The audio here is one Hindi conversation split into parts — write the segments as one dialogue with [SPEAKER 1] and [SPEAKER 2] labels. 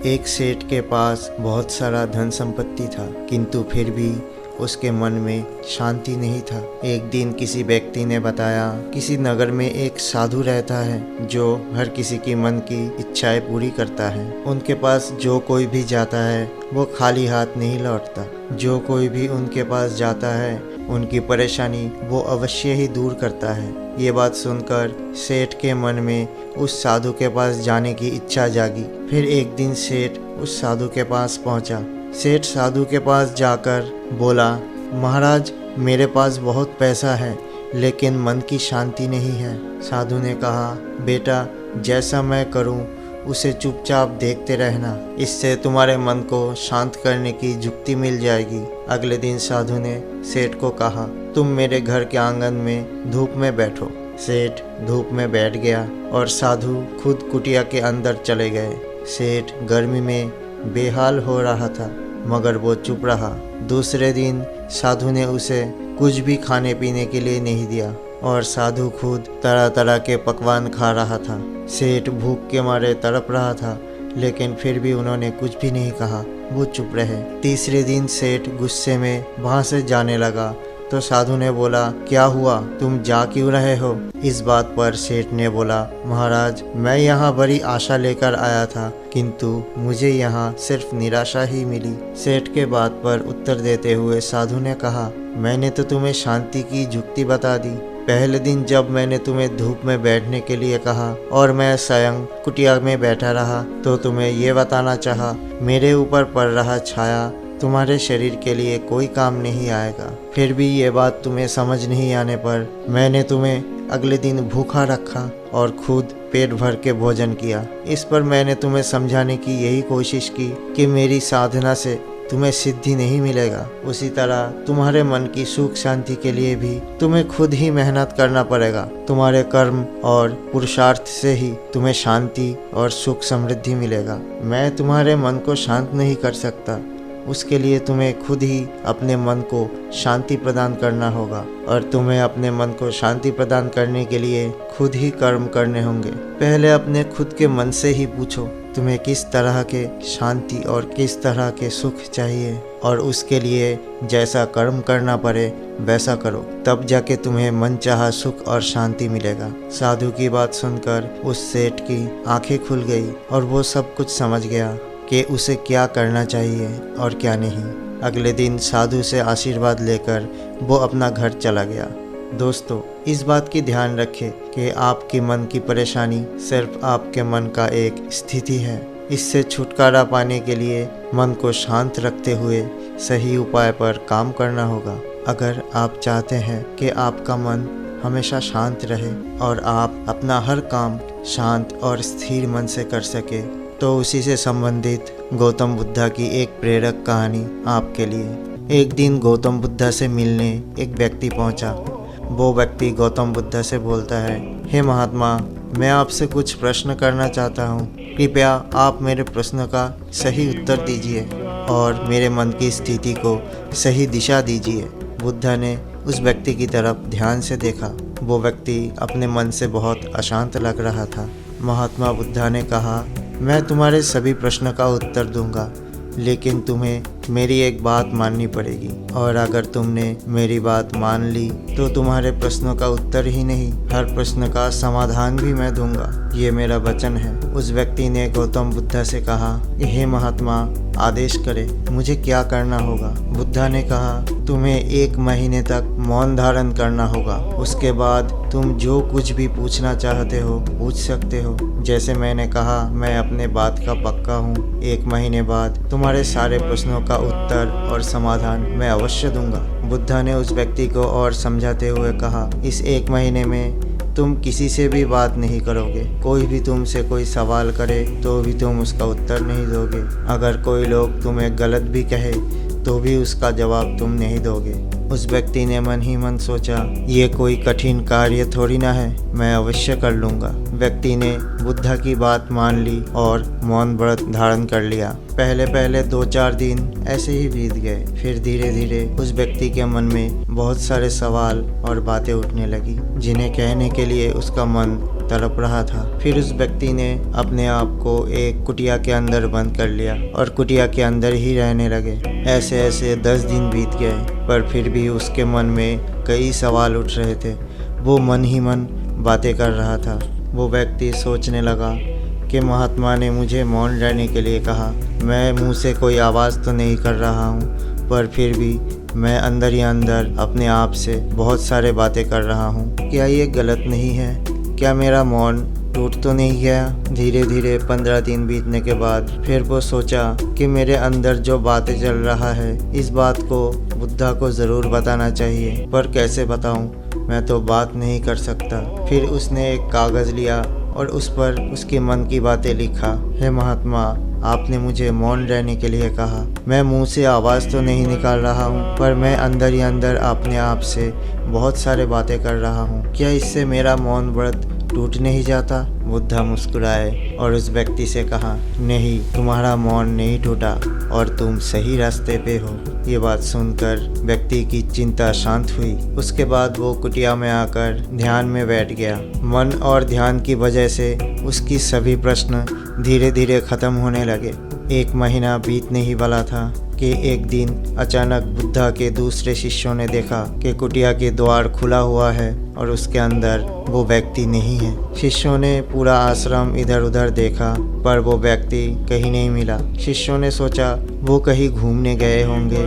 [SPEAKER 1] एक सेठ के पास बहुत सारा धन संपत्ति था, किंतु फिर भी उसके मन में शांति नहीं था। एक दिन किसी व्यक्ति ने बताया, किसी नगर में एक साधु रहता है जो हर किसी की मन की इच्छाएं पूरी करता है। उनके पास जो कोई भी जाता है वो खाली हाथ नहीं लौटता। जो कोई भी उनके पास जाता है उनकी परेशानी वो अवश्य ही दूर करता है। ये बात सुनकर सेठ के मन में उस साधु के पास जाने की इच्छा जागी। फिर एक दिन सेठ उस साधु के पास पहुंचा। सेठ साधु के पास जाकर बोला, महाराज, मेरे पास बहुत पैसा है लेकिन मन की शांति नहीं है। साधु ने कहा, बेटा, जैसा मैं करूं उसे चुपचाप देखते रहना, इससे तुम्हारे मन को शांत करने की युक्ति मिल जाएगी। अगले दिन साधु ने सेठ को कहा, तुम मेरे घर के आंगन में धूप में बैठो। सेठ धूप में बैठ गया और साधु खुद कुटिया के अंदर चले गए। सेठ गर्मी में बेहाल हो रहा था मगर वो चुप रहा। दूसरे दिन साधु ने उसे कुछ भी खाने पीने के लिए नहीं दिया और साधु खुद तरह तरह के पकवान खा रहा था। सेठ भूख के मारे तड़प रहा था लेकिन फिर भी उन्होंने कुछ भी नहीं कहा, वो चुप रहे। तीसरे दिन सेठ गुस्से में वहाँ से जाने लगा तो साधु ने बोला, क्या हुआ, तुम जा क्यों रहे हो? इस बात पर सेठ ने बोला, महाराज, मैं यहाँ बड़ी आशा लेकर आया था किंतु मुझे यहाँ सिर्फ निराशा ही मिली। सेठ के बात पर उत्तर देते हुए साधु ने कहा, मैंने तो तुम्हें शांति की युक्ति बता दी। पहले दिन जब मैंने तुम्हें धूप में बैठने के लिए कहा और मैं स्वयं कुटिया में बैठा रहा तो तुम्हें ये बताना चाहा, मेरे ऊपर पड़ रहा छाया तुम्हारे शरीर के लिए कोई काम नहीं आएगा। फिर भी ये बात तुम्हें समझ नहीं आने पर मैंने तुम्हें अगले दिन भूखा रखा और खुद पेट भर के भोजन किया। इस पर मैंने तुम्हें समझाने की यही कोशिश की कि मेरी साधना से तुम्हें सिद्धि नहीं मिलेगा। उसी तरह तुम्हारे मन की सुख शांति के लिए भी तुम्हें खुद ही मेहनत करना पड़ेगा। तुम्हारे कर्म और पुरुषार्थ से ही तुम्हें शांति और सुख समृद्धि मिलेगा। मैं तुम्हारे मन को शांत नहीं कर सकता, उसके लिए तुम्हें खुद ही अपने मन को शांति प्रदान करना होगा और तुम्हें अपने मन को शांति प्रदान करने के लिए खुद ही कर्म करने होंगे। पहले अपने खुद के मन से ही पूछो, तुम्हें किस तरह के शांति और किस तरह के सुख चाहिए और उसके लिए जैसा कर्म करना पड़े वैसा करो, तब जाके तुम्हें मनचाहा सुख और शांति मिलेगा। साधु की बात सुनकर उस सेठ की आंखें खुल गई और वो सब कुछ समझ गया कि उसे क्या करना चाहिए और क्या नहीं। अगले दिन साधु से आशीर्वाद लेकर वो अपना घर चला गया। दोस्तों, इस बात की ध्यान रखें कि आपके मन की परेशानी सिर्फ आपके मन का एक स्थिति है। इससे छुटकारा पाने के लिए मन को शांत रखते हुए सही उपाय पर काम करना होगा। अगर आप चाहते हैं कि आपका मन हमेशा शांत रहे और आप अपना हर काम शांत और स्थिर मन से कर सके तो उसी से संबंधित गौतम बुद्धा की एक प्रेरक कहानी आपके लिए। एक दिन गौतम बुद्धा से मिलने एक व्यक्ति पहुंचा। वो व्यक्ति गौतम बुद्धा से बोलता है, हे महात्मा, मैं आपसे कुछ प्रश्न करना चाहता हूँ। कृपया आप मेरे प्रश्न का सही उत्तर दीजिए और मेरे मन की स्थिति को सही दिशा दीजिए। बुद्धा ने उस व्यक्ति की तरफ ध्यान से देखा। वो व्यक्ति अपने मन से बहुत अशांत लग रहा था। महात्मा बुद्धा ने कहा, मैं तुम्हारे सभी प्रश्न का उत्तर दूंगा लेकिन तुम्हें मेरी एक बात माननी पड़ेगी और अगर तुमने मेरी बात मान ली तो तुम्हारे प्रश्नों का उत्तर ही नहीं, हर प्रश्न का समाधान भी मैं दूंगा। ये मेरा वचन है। उस व्यक्ति ने गौतम बुद्धा से कहा, हे महात्मा, आदेश करें, मुझे क्या करना होगा? बुद्धा ने कहा, तुम्हें 1 महीने तक मौन धारण करना होगा। उसके बाद तुम जो कुछ भी पूछना चाहते हो पूछ सकते हो। जैसे मैंने कहा, मैं अपने बात का पक्का हूँ। 1 महीने बाद तुम्हारे सारे प्रश्नों का उत्तर और समाधान मैं अवश्य दूंगा। बुद्धा ने उस व्यक्ति को और समझाते हुए कहा, इस 1 महीने में तुम किसी से भी बात नहीं करोगे। कोई भी तुमसे कोई सवाल करे तो भी तुम उसका उत्तर नहीं दोगे। अगर कोई लोग तुम्हें गलत भी कहे तो भी उसका जवाब तुम नहीं दोगे। उस व्यक्ति ने मन ही मन सोचा, ये कोई कठिन कार्य थोड़ी ना है, मैं अवश्य कर लूँगा। व्यक्ति ने बुद्धा की बात मान ली और मौन व्रत धारण कर लिया। पहले पहले 2-4 दिन ऐसे ही बीत गए। फिर धीरे धीरे उस व्यक्ति के मन में बहुत सारे सवाल और बातें उठने लगी जिन्हें कहने के लिए उसका मन तड़प रहा था। फिर उस व्यक्ति ने अपने आप को एक कुटिया के अंदर बंद कर लिया और कुटिया के अंदर ही रहने लगे। ऐसे ऐसे 10 दिन बीत गए, पर फिर भी उसके मन में कई सवाल उठ रहे थे। वो मन ही मन बातें कर रहा था। वो व्यक्ति सोचने लगा कि महात्मा ने मुझे मौन रहने के लिए कहा। मैं मुंह से कोई आवाज़ तो नहीं कर रहा हूँ, पर फिर भी मैं अंदर ही अंदर अपने आप से बहुत सारे बातें कर रहा हूँ। क्या ये गलत नहीं है? क्या मेरा मौन टूट तो नहीं गया? धीरे धीरे 15 दिन बीतने के बाद फिर वो सोचा कि मेरे अंदर जो बातें चल रहा है, इस बात को बुद्धा को ज़रूर बताना चाहिए, पर कैसे बताऊँ? मैं तो बात नहीं कर सकता। फिर उसने एक कागज़ लिया और उस पर उसके मन की बातें लिखा। हे महात्मा, आपने मुझे मौन रहने के लिए कहा। मैं मुंह से आवाज़ तो नहीं निकाल रहा हूँ, पर मैं अंदर ही अंदर अपने आप से बहुत सारे बातें कर रहा हूँ। क्या इससे मेरा मौन व्रत टूट नहीं जाता? बुद्धा मुस्कुराए और उस व्यक्ति से कहा, नहीं, तुम्हारा मौन नहीं टूटा और तुम सही रास्ते पे हो। ये बात सुनकर व्यक्ति की चिंता शांत हुई। उसके बाद वो कुटिया में आकर ध्यान में बैठ गया। मन और ध्यान की वजह से उसकी सभी प्रश्न धीरे धीरे खत्म होने लगे। 1 महीना बीतने ही वाला था कि एक दिन अचानक बुद्धा के दूसरे शिष्यों ने देखा कि कुटिया के द्वार खुला हुआ है और उसके अंदर वो व्यक्ति नहीं है। शिष्यों ने पूरा आश्रम इधर उधर देखा, पर वो व्यक्ति कहीं नहीं मिला। शिष्यों ने सोचा वो कहीं घूमने गए होंगे,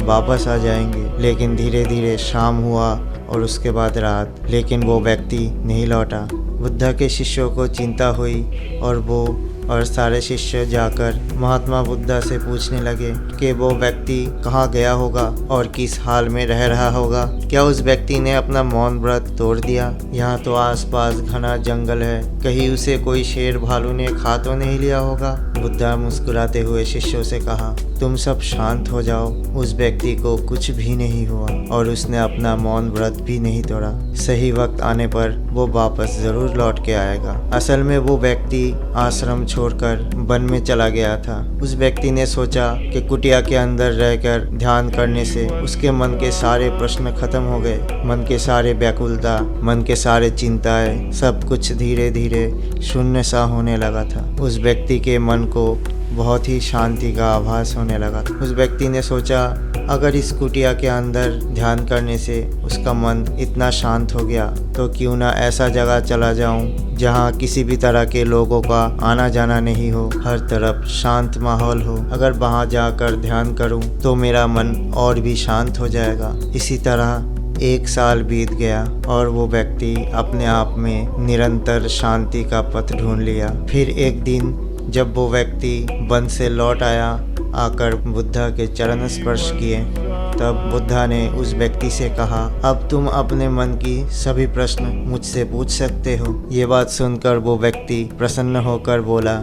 [SPEAKER 1] वापस आ जाएंगे। लेकिन धीरे धीरे शाम हुआ और उसके बाद रात, लेकिन वो व्यक्ति नहीं लौटा। बुद्धा के शिष्यों को चिंता हुई और वो और सारे शिष्य जाकर महात्मा बुद्धा से पूछने लगे कि वो व्यक्ति कहाँ गया होगा और किस हाल में रह रहा होगा। क्या उस व्यक्ति ने अपना मौन व्रत तोड़ दिया? यहाँ तो आसपास घना जंगल है, कहीं उसे कोई शेर भालू ने खा तो नहीं लिया होगा? बुद्धा मुस्कुराते हुए शिष्यों से कहा, तुम सब शांत हो जाओ। उस व्यक्ति को कुछ भी नहीं हुआ और उसने अपना मौन व्रत भी नहीं तोड़ा। सही वक्त आने पर वो वापस जरूर लौट के आएगा। असल में वो व्यक्ति आश्रम छोड़कर वन में चला गया था। उस व्यक्ति ने सोचा कि कुटिया के अंदर रहकर ध्यान करने से उसके मन के सारे प्रश्न खत्म हो गए। मन के सारे व्याकुलता, मन के सारे चिंताएं, सब कुछ धीरे धीरे शून्य सा होने लगा था। उस व्यक्ति के मन को बहुत ही शांति का आभास होने लगा। उस व्यक्ति ने सोचा, अगर इस कुटिया के अंदर ध्यान करने से उसका मन इतना शांत हो गया, तो क्यों ना ऐसा जगह चला जाऊं जहां किसी भी तरह के लोगों का आना जाना नहीं हो, हर तरफ शांत माहौल हो। अगर वहां जाकर ध्यान करूं तो मेरा मन और भी शांत हो जाएगा। इसी तरह 1 साल बीत गया और वो व्यक्ति अपने आप में निरंतर शांति का पथ ढूंढ लिया। फिर एक दिन जब वो व्यक्ति वन से लौट आया, आकर बुद्धा के चरण स्पर्श किए, तब बुद्धा ने उस व्यक्ति से कहा, अब तुम अपने मन की सभी प्रश्न मुझसे पूछ सकते हो। ये बात सुनकर वो व्यक्ति प्रसन्न होकर बोला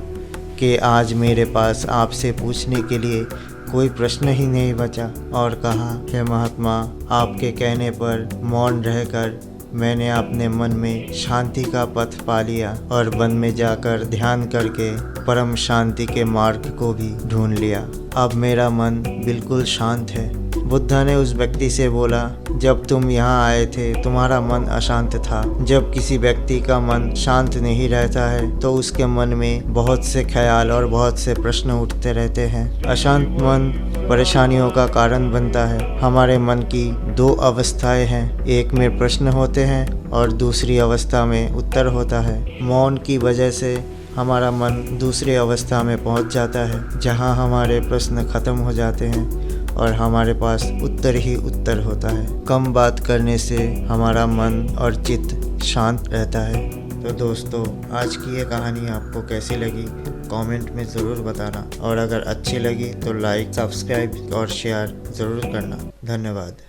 [SPEAKER 1] कि आज मेरे पास आपसे पूछने के लिए कोई प्रश्न ही नहीं बचा, और कहा, हे महात्मा, आपके कहने पर मौन रहकर मैंने अपने मन में शांति का पथ पा लिया और वन में जाकर ध्यान करके परम शांति के मार्ग को भी ढूंढ लिया। अब मेरा मन बिल्कुल शांत है। बुद्धा ने उस व्यक्ति से बोला, जब तुम यहाँ आए थे तुम्हारा मन अशांत था। जब किसी व्यक्ति का मन शांत नहीं रहता है तो उसके मन में बहुत से ख्याल और बहुत से प्रश्न उठते रहते हैं। अशांत मन परेशानियों का कारण बनता है। हमारे मन की 2 अवस्थाएं हैं, एक में प्रश्न होते हैं और दूसरी अवस्था में उत्तर होता है। मौन की वजह से हमारा मन दूसरी अवस्था में पहुंच जाता है, जहां हमारे प्रश्न खत्म हो जाते हैं और हमारे पास उत्तर ही उत्तर होता है। कम बात करने से हमारा मन और चित्त शांत रहता है। तो दोस्तों, आज की ये कहानी आपको कैसी लगी कमेंट में ज़रूर बताना, और अगर अच्छी लगी तो लाइक, सब्सक्राइब और शेयर ज़रूर करना। धन्यवाद।